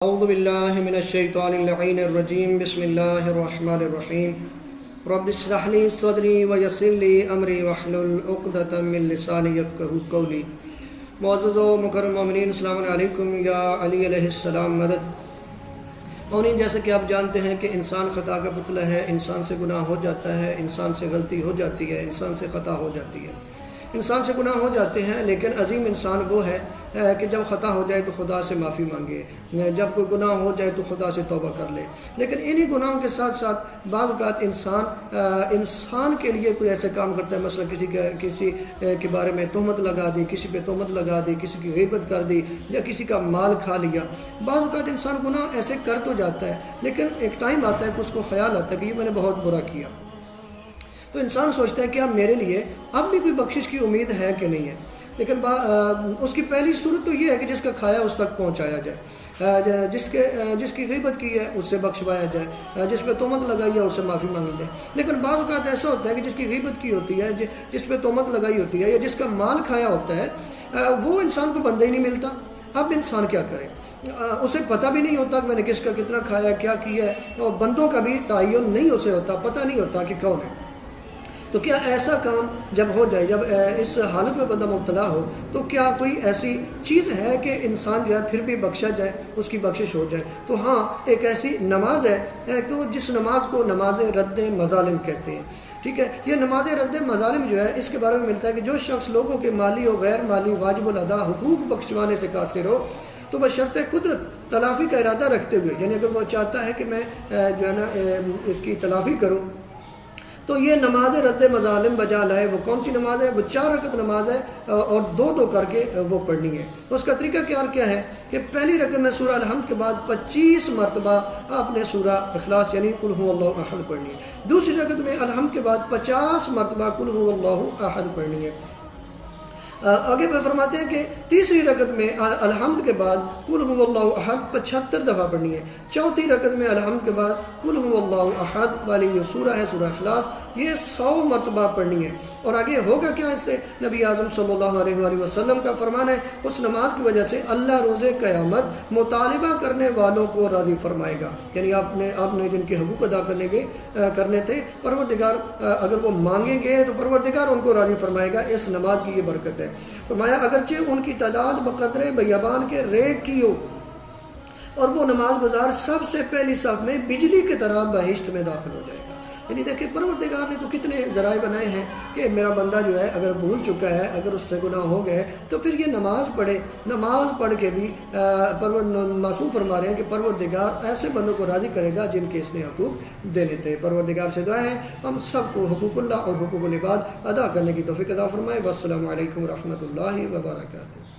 اعوذ باللہ من الشیطان اللعین الرجیم بسم اللہ الرحمن الرحیم رب اشرح لی صدری ویسر لی امری واحلل عقدۃ من لسانی یفقہوا قولی۔ معزز و مکرم مومنین، السلام علیکم۔ یا علی علیہ السلام مدد۔ مومنین، جیسا کہ آپ جانتے ہیں کہ انسان خطا کا پتلا ہے، انسان سے گناہ ہو جاتا ہے، انسان سے غلطی ہو جاتی ہے، انسان سے خطا ہو جاتی ہے، انسان سے گناہ ہو جاتے ہیں، لیکن عظیم انسان وہ ہے کہ جب خطا ہو جائے تو خدا سے معافی مانگے، جب کوئی گناہ ہو جائے تو خدا سے توبہ کر لے۔ لیکن انہی گناہوں کے ساتھ ساتھ بعض اوقات انسان کے لیے کوئی ایسے کام کرتا ہے، مثلا کسی کے بارے میں تہمت لگا دی، کسی پہ تہمت لگا دی، کسی کی غیبت کر دی یا کسی کا مال کھا لیا۔ بعض اوقات انسان گناہ ایسے کر تو جاتا ہے، لیکن ایک ٹائم آتا ہے کہ اس کو خیال آتا ہے کہ یہ میں نے بہت برا کیا، تو انسان سوچتا ہے کہ اب میرے لیے اب بھی کوئی بخشش کی امید ہے کہ نہیں ہے۔ لیکن اس کی پہلی صورت تو یہ ہے کہ جس کا کھایا اس تک پہنچایا جائے، جس کی غیبت کی ہے اس سے بخشوایا جائے، جس پہ تہمت لگائی ہے اس سے معافی مانگی جائے۔ لیکن بعض اوقات ایسا ہوتا ہے کہ جس کی غیبت کی ہوتی ہے، جس پہ تہمت لگائی ہوتی ہے یا جس کا مال کھایا ہوتا ہے، وہ انسان کو بندہ ہی نہیں ملتا۔ اب انسان کیا کرے؟ اسے پتہ بھی نہیں ہوتا کہ میں نے کس کا کتنا کھایا، کیا کیا ہے، اور بندوں کا بھی تعین نہیں اسے ہوتا، پتہ نہیں ہوتا کہ کون ہے۔ تو کیا ایسا کام جب ہو جائے، جب اس حالت میں بندہ مبتلا ہو، تو کیا کوئی ایسی چیز ہے کہ انسان جو ہے پھر بھی بخشا جائے، اس کی بخشش ہو جائے؟ تو ہاں، ایک ایسی نماز ہے کہ جس نماز کو نماز رد مظالم کہتے ہیں۔ ٹھیک ہے، یہ نماز رد مظالم جو ہے، اس کے بارے میں ملتا ہے کہ جو شخص لوگوں کے مالی و غیر مالی واجب الادا حقوق بخشوانے سے قاصر ہو، تو بشرط قدرت تلافی کا ارادہ رکھتے ہوئے، یعنی اگر وہ چاہتا ہے کہ میں جو ہے نا اس کی تلافی کروں، تو یہ نماز رد مظالم بجا لائے۔ وہ کون سی نماز ہے؟ وہ 4 رکعت نماز ہے اور 2 کر کے وہ پڑھنی ہے۔ اس کا طریقہ کیا ہے کہ پہلی رکعت میں سورہ الحمد کے بعد 25 مرتبہ آپ نے سورہ اخلاص یعنی قل هو اللہ احد پڑھنی ہے۔ دوسری رکعت میں الحمد کے بعد 50 مرتبہ قل هو اللہ احد پڑھنی ہے۔ آگے میں فرماتے ہیں کہ تیسری رکعت میں الحمد کے بعد قل هو اللہ احد 75 دفعہ پڑھنی ہے۔ چوتھی رکعت میں الحمد کے بعد قل هو اللہ احد والی جو سورہ ہے، سورہ اخلاص، یہ 100 مرتبہ پڑھنی ہے۔ اور آگے ہوگا کیا اس سے؟ نبی اعظم صلی اللہ علیہ وآلہ وسلم کا فرمان ہے، اس نماز کی وجہ سے اللہ روز قیامت مطالبہ کرنے والوں کو راضی فرمائے گا، یعنی آپ نے جن کے حقوق ادا کرنے تھے، پروردگار اگر وہ مانگیں گے تو پروردگار ان کو راضی فرمائے گا۔ اس نماز کی یہ برکت ہے۔ فرمایا اگرچہ ان کی تعداد بقدر بیابان کے ریگ کی ہو، اور وہ نماز گزار سب سے پہلی صف میں بجلی کی طرح بہشت میں داخل ہو جائے گا۔ یعنی دیکھیں پروردگار نے تو کتنے ذرائع بنائے ہیں کہ میرا بندہ جو ہے اگر بھول چکا ہے، اگر اس سے گناہ ہو گئے، تو پھر یہ نماز پڑھے، نماز پڑھ کے بھی معصوم فرما رہے ہیں کہ پروردگار ایسے بندوں کو راضی کرے گا جن کے اس نے حقوق دینے تھے۔ پروردگار سے دعا ہے ہم سب کو حقوق اللہ اور حقوق العباد ادا کرنے کی توفیق عطا فرمائے۔ والسلام علیکم ورحمۃ اللہ وبرکاتہ۔